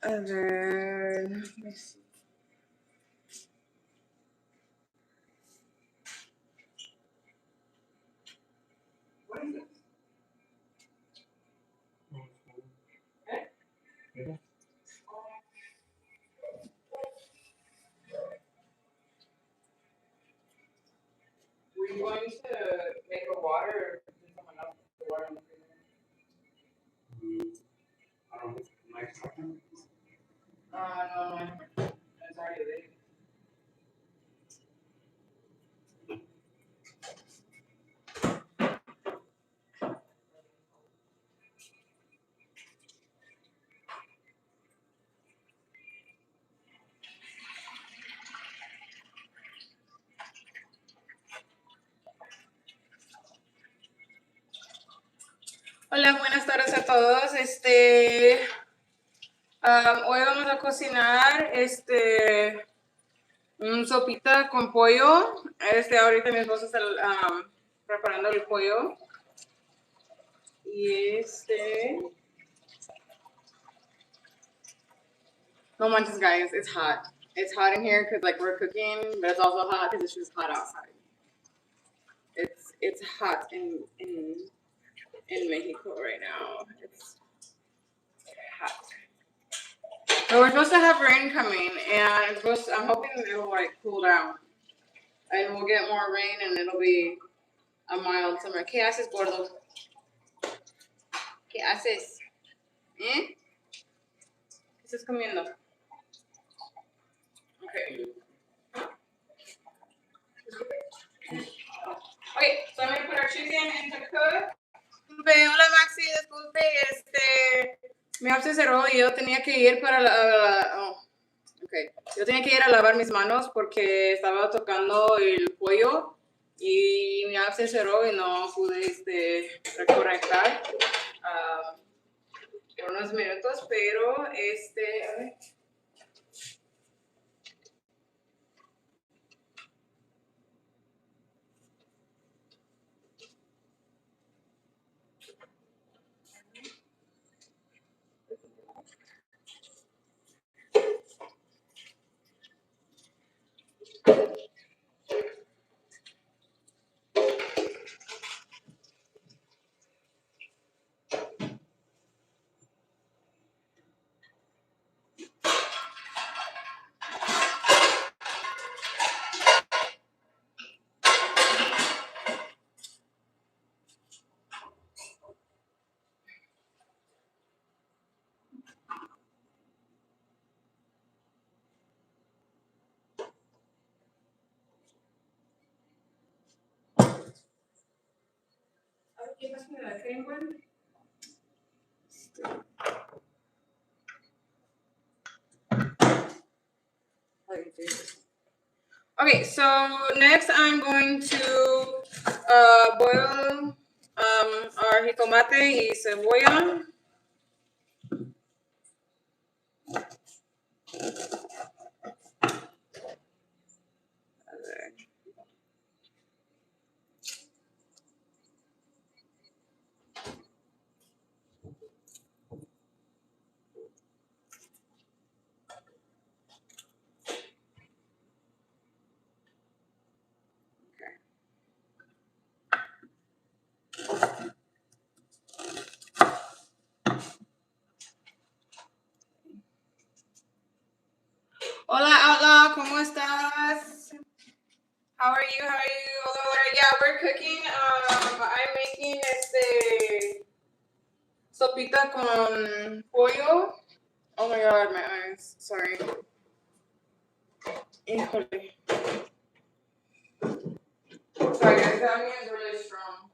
A ver, let me see. What is it? Eh? Were you going to make a water or did someone else put the water in the freezer? I don't know. Mike's talking? No. It's already late. Hola, buenas tardes a todos. Hoy vamos a cocinar un sopita con pollo. Ahorita mi esposo está preparando el pollo. Y no manches, guys, it's hot. It's hot in here because like we're cooking, but it's also hot because it's just hot outside. It's hot in Mexico right now. It's hot. But we're supposed to have rain coming, and I'm hoping it'll like cool down, and we'll get more rain, and it'll be a mild summer. ¿Qué haces, gordo? ¿Qué haces? ¿Eh? ¿Qué estás comiendo? Okay. Okay, so I'm gonna put our chicken into cook. Hola Maxi, disculpe, mi app se cerró y yo tenía que ir para yo tenía que ir a lavar mis manos porque estaba tocando el pollo y mi app se cerró y no pude reconectar por unos minutos, pero a ver. ¿Qué pasa con la crema? Okay, so next I'm going to boil our jitomate y cebolla. Hola, Outlaw, ¿cómo estás? How are you? Yeah, we're cooking. I'm making sopita con pollo. Oh my god, my eyes. Sorry. Híjole. Sorry, guys, that onion is really strong.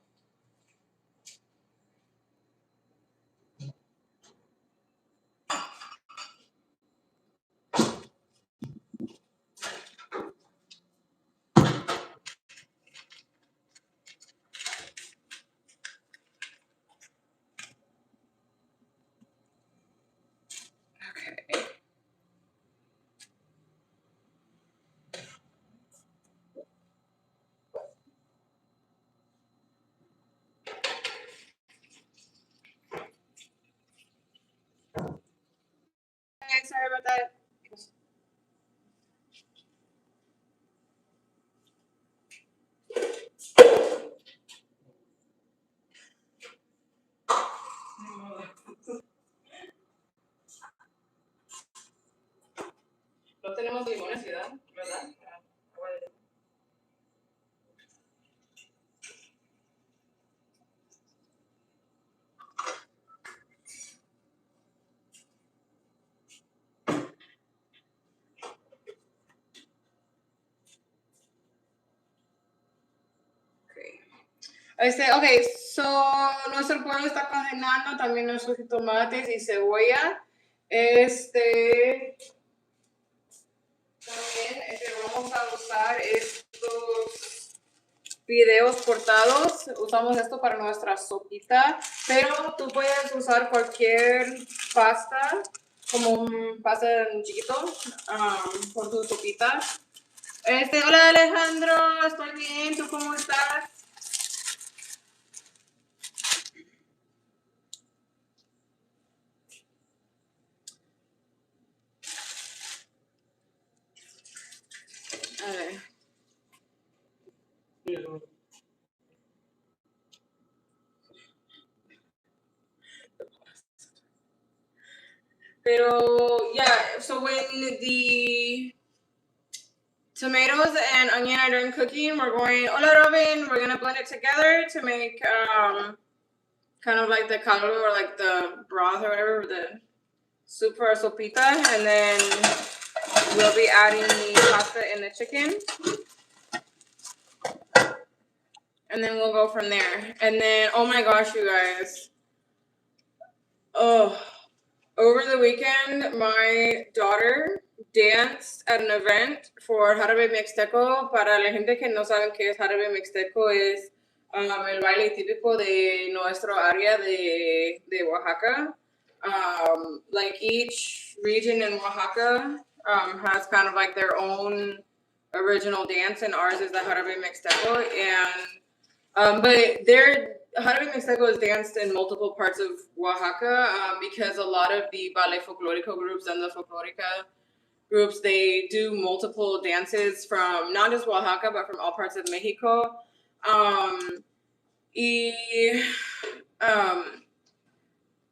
Okay. Sorry about that. No tenemos limones, ¿verdad? Okay, so nuestro pueblo está cocinando también nuestros tomates y cebolla. También vamos a usar estos videos cortados. Usamos esto para nuestra sopita, pero tú puedes usar cualquier pasta, como un pasta chiquito, por tu sopita. Hola Alejandro, estoy bien, ¿tú cómo estás? A ver. Pero yeah, so when the tomatoes and onion are done cooking, hola Robin, we're gonna blend it together to make kind of like the caldo or like the broth or whatever, the soup for our sopita, and then we'll be adding the pasta and the chicken. And then we'll go from there. And then, oh my gosh, you guys. Oh, over the weekend, my daughter danced at an event for Jarabe Mixteco. Para la gente que no saben qué es Jarabe Mixteco, es el baile típico de nuestro área de Oaxaca. Like each region in Oaxaca has kind of like their own original dance, and ours is the Jarabe Mixteco. And but Jarabe Mixteco is danced in multiple parts of Oaxaca because a lot of the ballet folklorico groups and the folklorica groups, they do multiple dances from not just Oaxaca but from all parts of Mexico.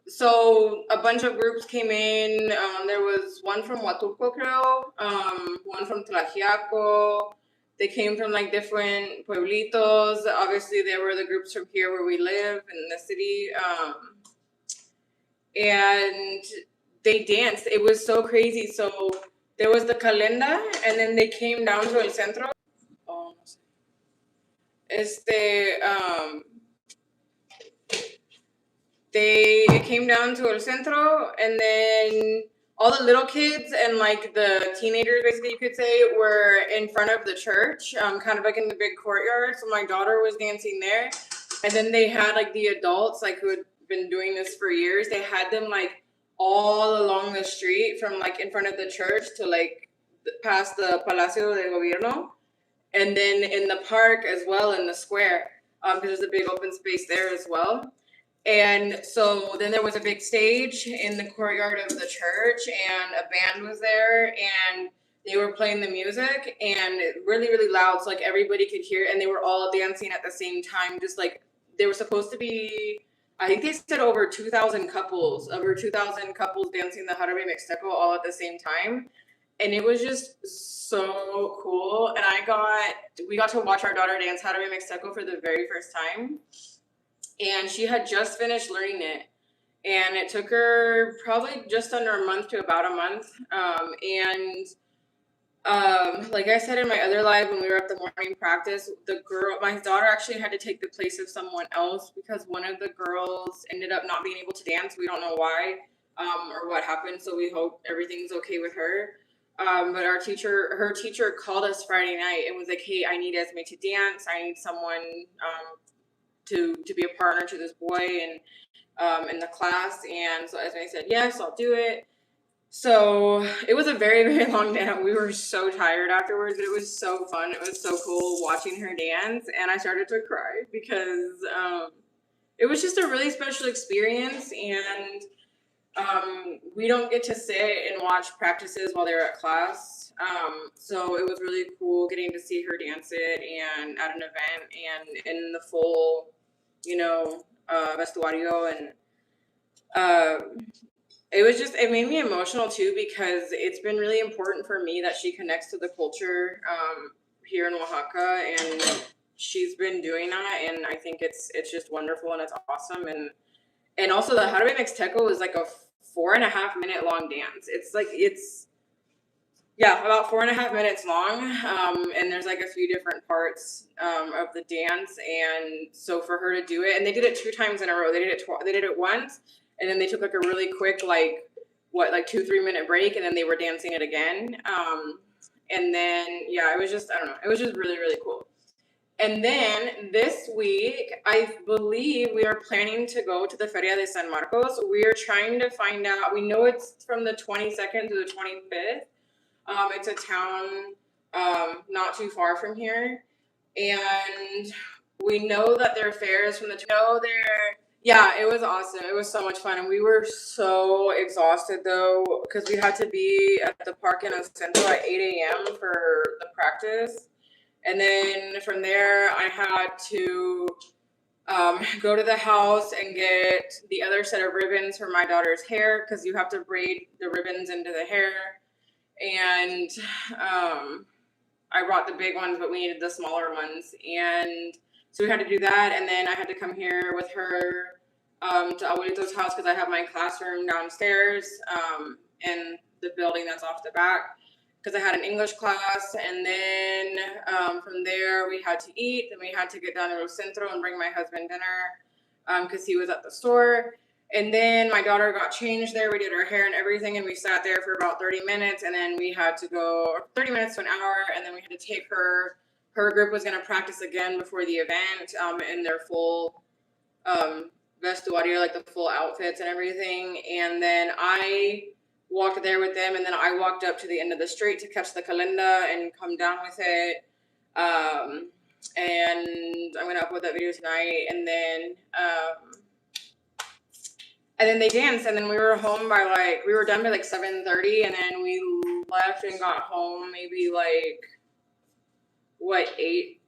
So a bunch of groups came in. There was one from Huatulco, creo, one from Tlaxiaco. They came from like different pueblitos. Obviously, there were the groups from here where we live in the city. And they danced. It was so crazy. So there was the calenda, and then they came down to El Centro. Oh, they came down to El Centro, and then all the little kids and like the teenagers, basically you could say, were in front of the church, kind of like in the big courtyard. So my daughter was dancing there, and then they had like the adults, like who had been doing this for years. They had them like all along the street from like in front of the church to like past the Palacio de Gobierno, and then in the park as well, in the square, because there's a big open space there as well. And so then there was a big stage in the courtyard of the church, and a band was there, and they were playing the music, and really, really loud, so like everybody could hear, and they were all dancing at the same time, just like they were supposed to be. I think they said over 2,000 couples dancing the Jarabe Mixteco all at the same time. And it was just so cool. And we got to watch our daughter dance Jarabe Mixteco for the very first time. And she had just finished learning it. And it took her probably just under a month to about a month. Like I said in my other live when we were at the morning practice, my daughter actually had to take the place of someone else because one of the girls ended up not being able to dance. We don't know why or what happened, so we hope everything's okay with her. But her teacher called us Friday night and was like, "Hey, I need Esme to dance. I need someone to be a partner to this boy and in the class." And so Esme said, "Yes, I'll do it." So it was a very, very long day. We were so tired afterwards, but it was so fun. It was so cool watching her dance, and I started to cry because it was just a really special experience. And we don't get to sit and watch practices while they're at class. So it was really cool getting to see her dance it and at an event and in the full, vestuario. And it made me emotional too, because it's been really important for me that she connects to the culture here in Oaxaca, and she's been doing that, and I think it's just wonderful and it's awesome. And also the Jarabe Mixteco is like a 4.5 minute long dance. Yeah, about 4.5 minutes long. And there's like a few different parts of the dance. And so for her to do it, and they did it 2 times in a row. They did it once, and then they took like a really quick, like 2-3 minute break, and then they were dancing it again. And then, yeah, it was just, I don't know, it was just really, really cool. And then this week, I believe we are planning to go to the Feria de San Marcos. We are trying to find out, we know it's from the 22nd to the 25th. It's a town not too far from here. And we know that their fair is from yeah, it was awesome. It was so much fun. And we were so exhausted though, because we had to be at the park in El Centro at 8 a.m. for the practice. And then from there, I had to go to the house and get the other set of ribbons for my daughter's hair, because you have to braid the ribbons into the hair. And I brought the big ones, but we needed the smaller ones. And so we had to do that. And then I had to come here with her to Abuelito's house, because I have my classroom downstairs in the building that's off the back, because I had an English class. And then from there we had to eat. Then we had to get down to El Centro and bring my husband dinner because he was at the store. And then my daughter got changed there. We did her hair and everything, and we sat there for about 30 minutes. And then we had to go 30 minutes to an hour, and then we had to take her. Her group was going to practice again before the event in their full vestuario, like the full outfits and everything. And then I walked there with them, and then I walked up to the end of the street to catch the calenda and come down with it. And I'm going to upload that video tonight. And then they danced, and then we were home by we were done by 7:30, and then we left and got home maybe 8?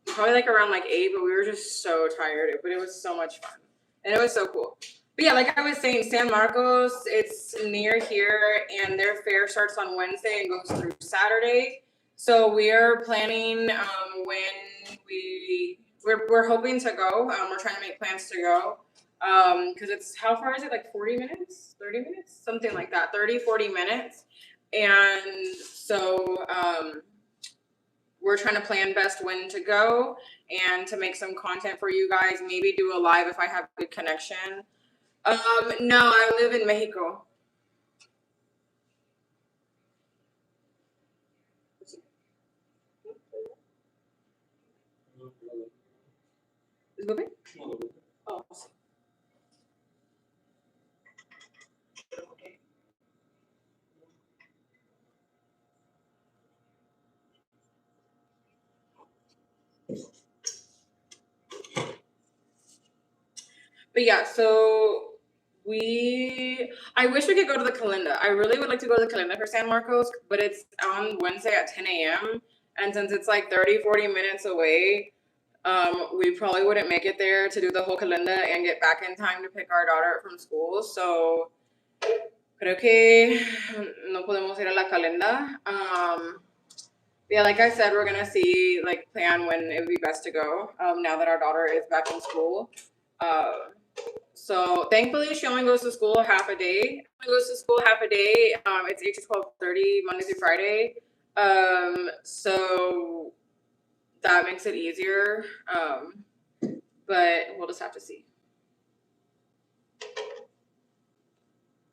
Probably around 8, but we were just so tired. But it was so much fun, and it was so cool. But yeah, like I was saying, San Marcos, it's near here, and their fair starts on Wednesday and goes through Saturday. So we are planning when we're hoping to go. We're trying to make plans to go. Because how far is it? 40 minutes, 30 minutes, something like that, 30-40 minutes. And so we're trying to plan best when to go and to make some content for you guys, maybe do a live if I have good connection. No, I live in Mexico. Is it okay? Oh. But yeah, so I wish we could go to the Calenda. I really would like to go to the Calenda for San Marcos, but it's on Wednesday at 10 a.m. And since it's 30-40 minutes away, we probably wouldn't make it there to do the whole Calenda and get back in time to pick our daughter up from school. So creo que no podemos ir a la Calenda. Yeah, like I said, we're gonna see, plan when it would be best to go. Now that our daughter is back in school. So thankfully, she only goes to school half a day. It's 8 to 12:30 Monday through Friday. So that makes it easier. But we'll just have to see.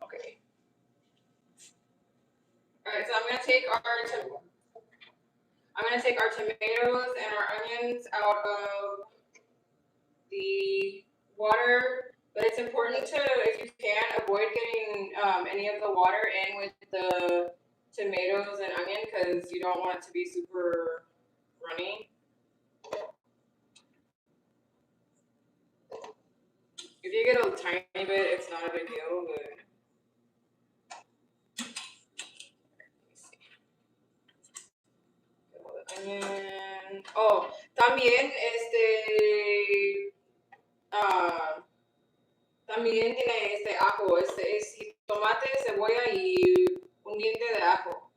Okay. All right. So I'm gonna take our tomatoes and our onions out of the water, but it's important to, if you can, avoid getting any of the water in with the tomatoes and onion, because you don't want it to be super runny. If you get a tiny bit, it's not a big deal, but Oh, también también tiene ajo, es tomate, cebolla y un diente de ajo.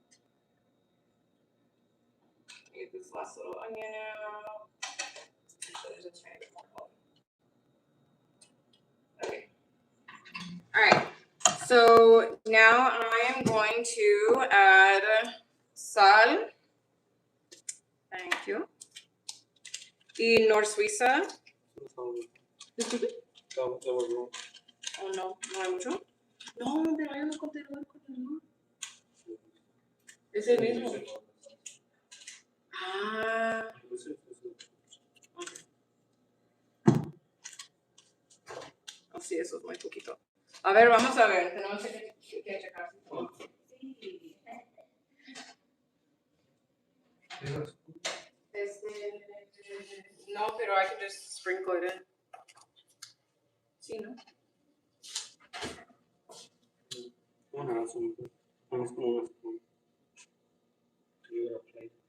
Get this last little onion out. So there's a tiny bit more. Okay. All right. So now I am going to add sal. Thank you. Y Nor Suiza. Oh no, no hay mucho. No, pero hay un contenedor. Es el mismo. Ah. Okay. Oh, sí, eso es muy poquito. A ver, vamos a ver. Tenemos que checar. No, pero I can just sprinkle it in. Sí, ¿no?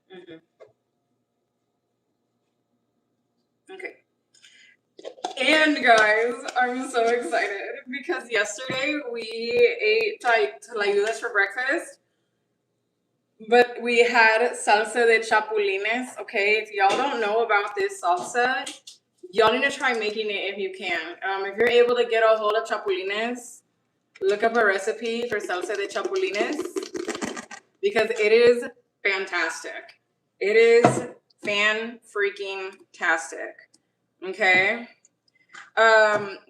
Mm-hmm. Okay. And guys, I'm so excited because yesterday we ate tlayudas for breakfast, but we had salsa de chapulines. Okay, if y'all don't know about this salsa, y'all need to try making it if you can. If you're able to get a hold of chapulines, look up a recipe for salsa de chapulines because it is fantastic. It is fan-freaking-tastic. Okay?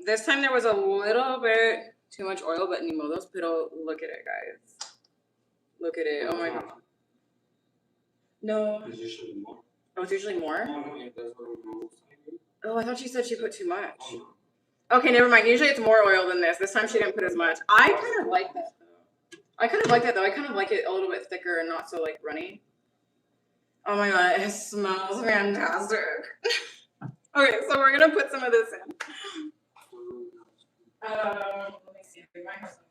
This time there was a little bit too much oil, but ni modos, pero look at it, guys. Look at it. Oh my god. No. It's usually more. Oh, it's usually more? Oh, I thought she said she put too much. Okay, never mind. Usually it's more oil than this. This time she didn't put as much. I kind of like that, though. I kind of like it a little bit thicker and not so, like, runny. Oh my god, it smells fantastic. Okay, so we're gonna put some of this in. Let me see. We might have something.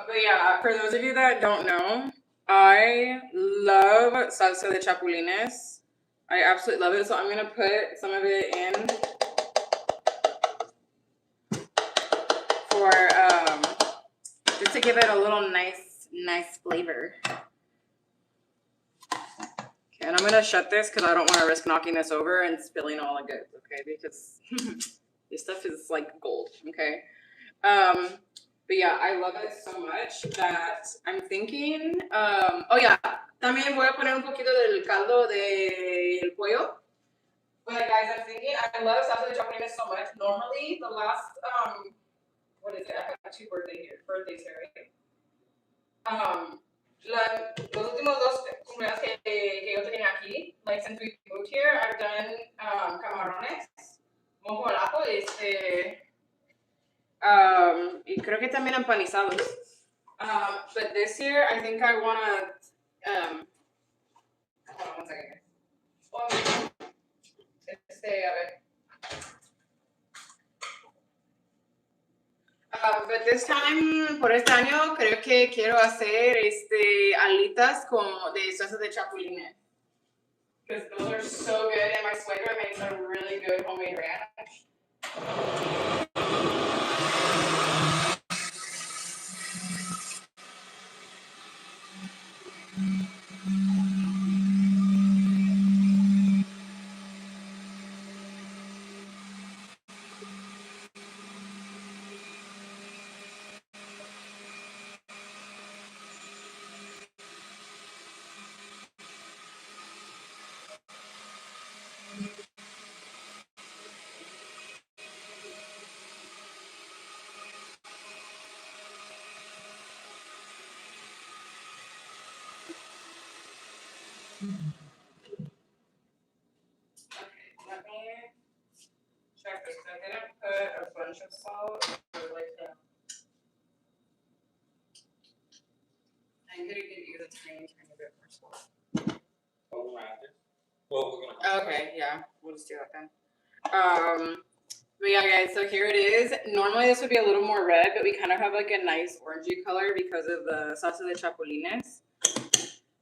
But yeah, for those of you that don't know, I love salsa de chapulines. I absolutely love it. So I'm gonna put some of it in for just to give it a little nice flavor. Okay, and I'm gonna shut this because I don't want to risk knocking this over and spilling all the goods. Okay, because this stuff is like gold. Okay. But yeah, I love it so much that I'm thinking, oh yeah, también voy a poner un poquito del caldo del pollo. But guys, I'm thinking, I love salsa de chapulines so much. Normally, the last, what is it? I have two birthdays here, right? Los últimos dos cumpleaños que yo tenía aquí, like since we moved here, I've done camarones, mojo al ajo, y creo que también empanizados. But this year, I think I want to, hold on one second. A ver. But this time, por este año, creo que quiero hacer alitas de salsa de chapulines. Because those are so good, and my suegra makes a really good homemade ranch. Okay, let me check this. I didn't put a bunch of salt. I'm gonna give you a tiny bit more salt. Okay, yeah, we'll just do that then. But yeah, guys, so here it is. Normally this would be a little more red, but we kind of have like a nice orangey color because of the salsa de chapulines.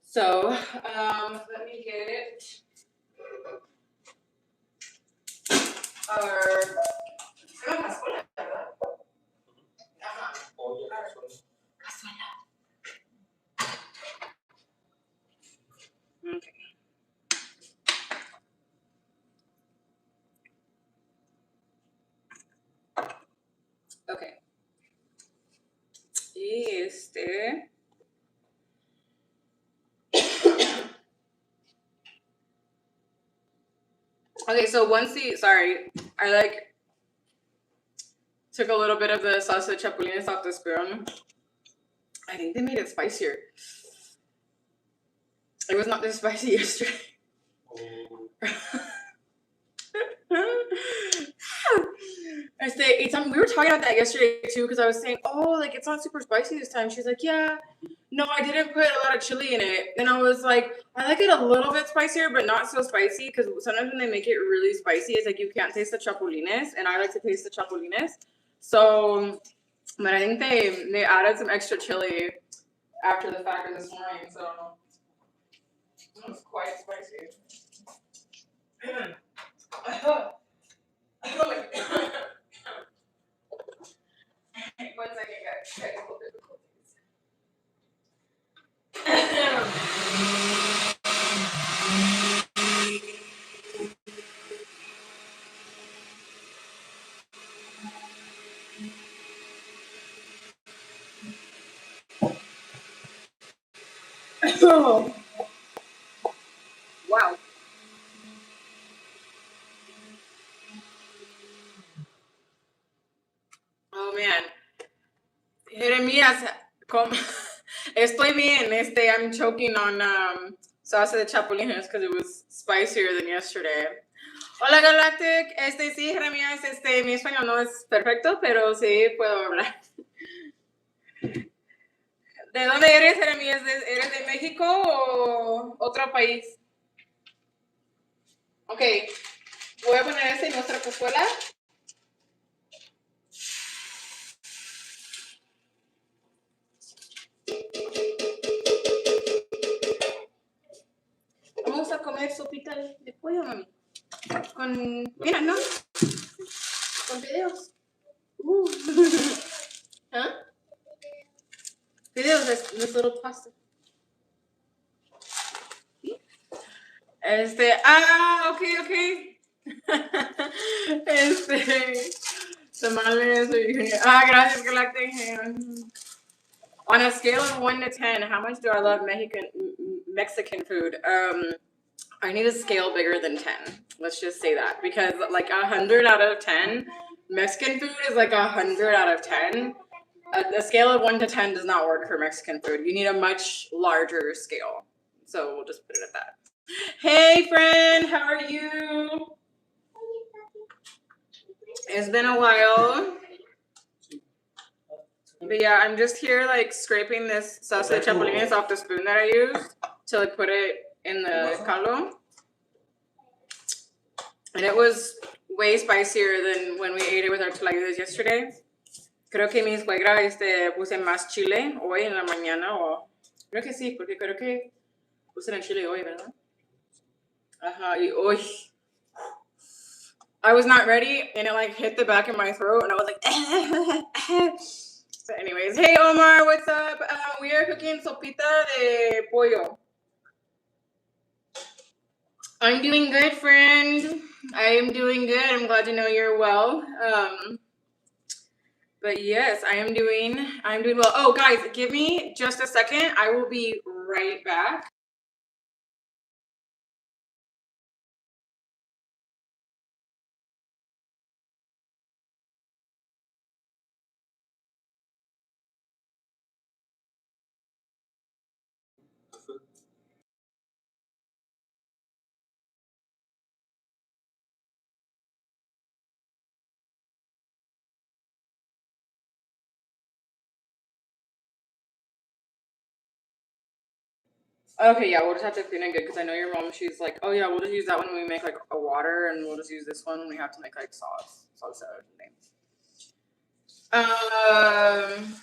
So, let me get it. Our okay. Okay. Y okay, so once sorry, I like took a little bit of the salsa de chapulines off the spoon. I think they made it spicier. It was not this spicy yesterday. We were talking about that yesterday too, because I was saying, oh, like it's not super spicy this time. She's like, yeah, no, I didn't put a lot of chili in it. And I was like, I like it a little bit spicier, but not so spicy, because sometimes when they make it really spicy, it's like you can't taste the chapulines, and I like to taste the chapulines. So, but I think they added some extra chili after the fact this morning, so it was quite spicy. One second, guys. Technical difficulties. Oh, wow. Oh man. Jeremías, estoy bien. I'm choking on salsa de chapulines because it was spicier than yesterday. Hola Galactic, sí, Jeremías, mi español no es perfecto, pero sí puedo hablar. ¿De dónde eres, Jeremías? ¿Eres de México o otro país? Ok, voy a poner en nuestra cazuela. Vamos a comer sopita de pollo, mami. Mira, ¿no? Con videos. Huh? Videos, this little pasta. Ok. Tamales. Gracias, Galactic. On a scale of 1 to 10, how much do I love Mexican food? I need a scale bigger than 10. Let's just say that, because like 100 out of 10, Mexican food is like 100 out of 10. A scale of 1 to 10 does not work for Mexican food. You need a much larger scale. So we'll just put it at that. Hey, friend, how are you? It's been a while. But yeah, I'm just here like scraping this salsa de chapulines off the spoon that I used to like put it in the caldo. And it was way spicier than when we ate it with our tlayudas yesterday. Creo que mi suegra puse más chile hoy en la mañana, o creo que sí, porque creo que puse el chile hoy, ¿verdad? Ajá, y hoy I was not ready, and it like hit the back of my throat, and I was like, So anyways, hey Omar, what's up? We are cooking sopita de pollo. I'm doing good, friend. I am doing good. I'm glad to know you're well. But yes, I'm doing well. Oh, guys, give me just a second. I will be right back. Okay, yeah, we'll just have to clean it good because I know your mom. She's like, oh yeah, we'll just use that one when we make like a water, and we'll just use this one when we have to make like salsa or something. Um,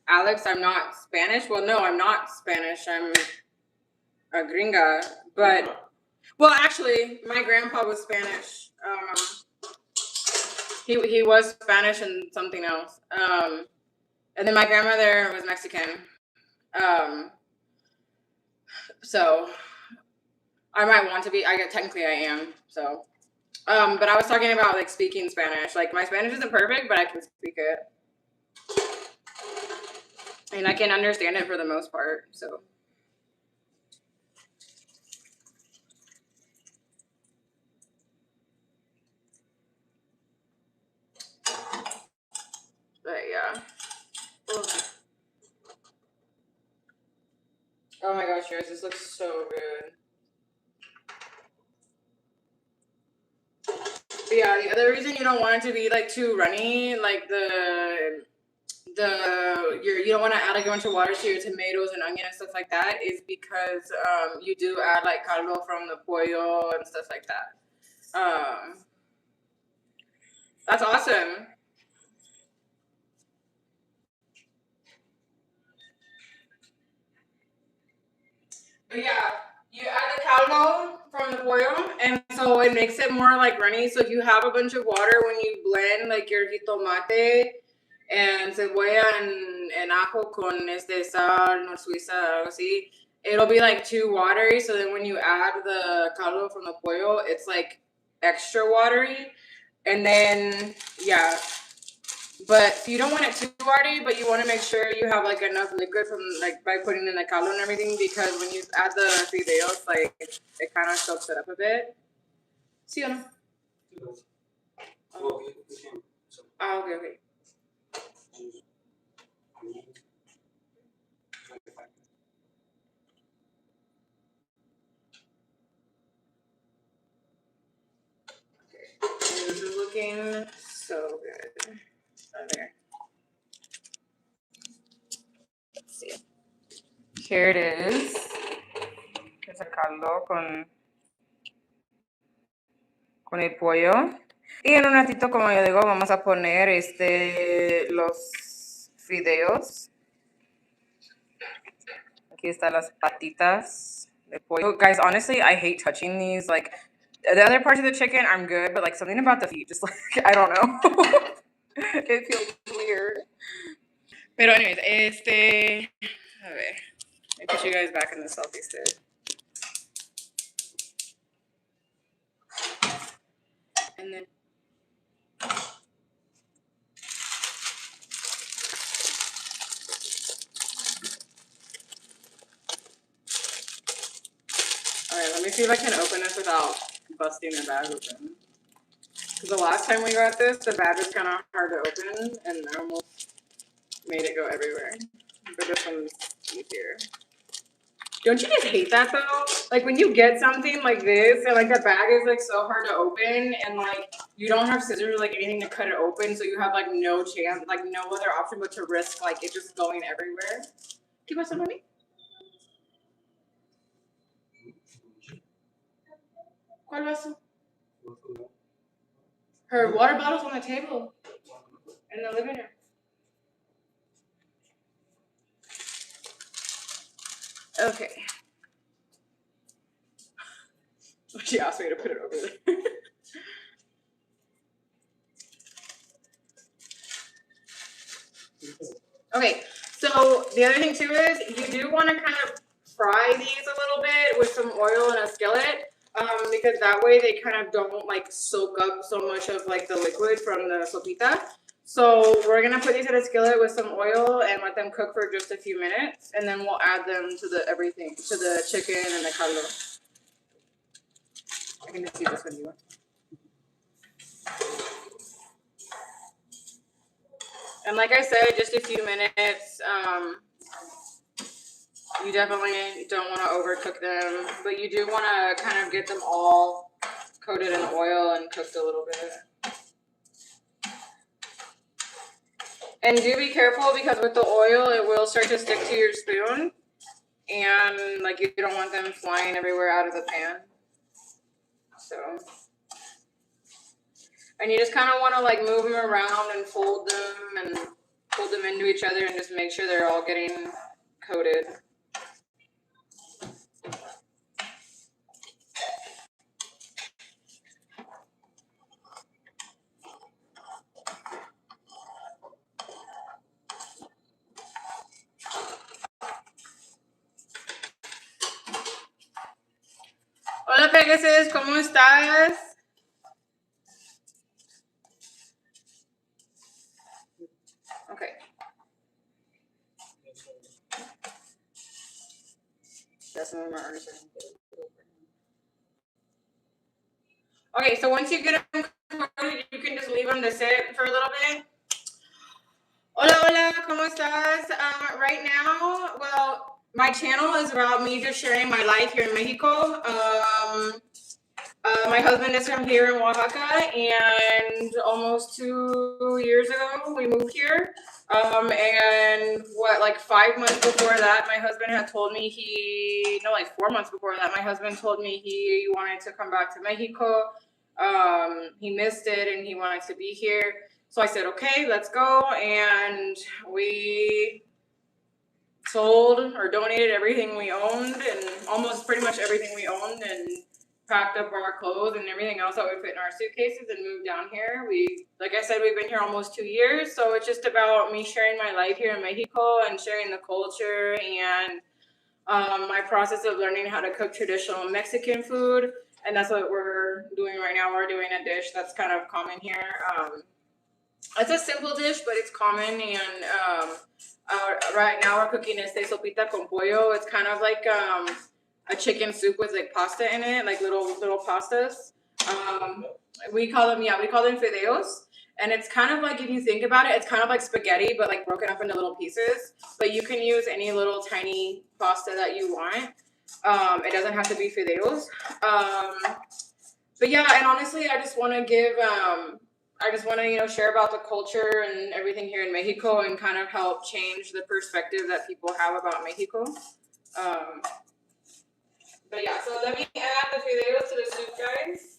Alex, I'm not Spanish. Well, no, I'm not Spanish. I'm a Gringa, but well, actually, my grandpa was Spanish. He was Spanish and something else. And then my grandmother was Mexican. Um, so I might want to be. I guess technically I am. So, but I was talking about like speaking Spanish. Like my Spanish isn't perfect, but I can speak it, and I can understand it for the most part. So, but yeah. Ugh. Oh my gosh, yours! This looks so good. But yeah, the other reason you don't want it to be like too runny, like you don't want to add like a bunch of water to your tomatoes and onion and stuff like that, is because you do add like caldo from the pollo and stuff like that. That's awesome. But yeah, you add the caldo from the pollo, and so it makes it more like runny. So if you have a bunch of water when you blend like your jitomate and cebolla and ajo con sal, no suiza, algo así, it'll be like too watery. So then when you add the caldo from the pollo, it's like extra watery. And then yeah, but you don't want it too watery, but you want to make sure you have like enough liquid from like by putting in the caldo and everything, because when you add the fideos, like it kind of soaks it up a bit. ¿Sí o no? Oh. Ah, okay, okay. This is looking so good. Oh, there. Let's see. Here it is. Es el caldo con el pollo. Y en un ratito, como yo digo, vamos a poner los fideos. Aquí están las patitas de pollo. Guys, honestly, I hate touching these. Like, the other parts of the chicken, I'm good, but like something about the feet, just like, I don't know. It feels weird. Pero anyways, a ver, I put you guys back in the selfie stick. And then all right, let me see if I can open this without busting the bag open. Because the last time we got this, the bag was kind of hard to open, and I almost made it go everywhere. But this one's easier. Don't you just hate that though? Like when you get something like this, and like the bag is like so hard to open, and like you don't have scissors or like anything to cut it open, so you have like no chance, like no other option but to risk like it just going everywhere. ¿Qué pasa, mami? ¿Cuál vaso? Her water bottle's on the table in the living room. Okay. She asked me to put it over there. Okay, so the other thing too is you do want to kind of fry these a little bit with some oil in a skillet, because that way they kind of don't like soak up so much of like the liquid from the sopita. So we're gonna put these in a skillet with some oil and let them cook for just a few minutes, and then we'll add them to the everything, to the chicken and the caldo. I can just see this one you want. And like I said, just a few minutes. You definitely don't want to overcook them, but you do want to kind of get them all coated in oil and cooked a little bit. And do be careful because with the oil, it will start to stick to your spoon. And like you don't want them flying everywhere out of the pan. So, and you just kind of want to like move them around and fold them into each other and just make sure they're all getting coated. Hola Pegasus, ¿cómo estás? Okay. That's one of my artists. Okay, so once you get them coated, you can just leave them to sit for a little bit. Hola, hola, ¿cómo estás? Right now, well, my channel is about me just sharing my life here in Mexico. My husband is from here in Oaxaca, and almost 2 years ago we moved here. And like 5 months before that, my husband had told me like 4 months before that, my husband told me he wanted to come back to Mexico. He missed it and he wanted to be here. So I said, okay, let's go. And we sold or donated everything we owned, and almost pretty much everything we owned, and packed up our clothes and everything else that would fit in our suitcases and moved down here. Like I said, we've been here almost 2 years. So it's just about me sharing my life here in Mexico and sharing the culture and my process of learning how to cook traditional Mexican food. And that's what we're doing right now. We're doing a dish that's kind of common here. It's a simple dish, but it's common. And right now we're cooking sopita con pollo. It's kind of like a chicken soup with like pasta in it, like little pastas. We call them fideos. And it's kind of like, if you think about it, it's kind of like spaghetti, but like broken up into little pieces. But you can use any little tiny pasta that you want. It doesn't have to be fideos. But yeah, and honestly, I just want to, share about the culture and everything here in Mexico and kind of help change the perspective that people have about Mexico. But yeah, so let me add the fideos to the soup, guys.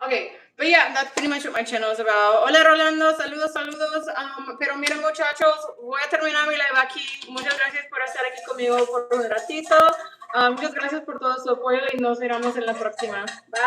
Okay, but yeah, that's pretty much what my channel is about. Hola Rolando, saludos. Pero miren muchachos, voy a terminar mi live aquí. Muchas gracias por estar aquí conmigo por un ratito. Muchas gracias por todo su apoyo y nos veremos en la próxima. Bye.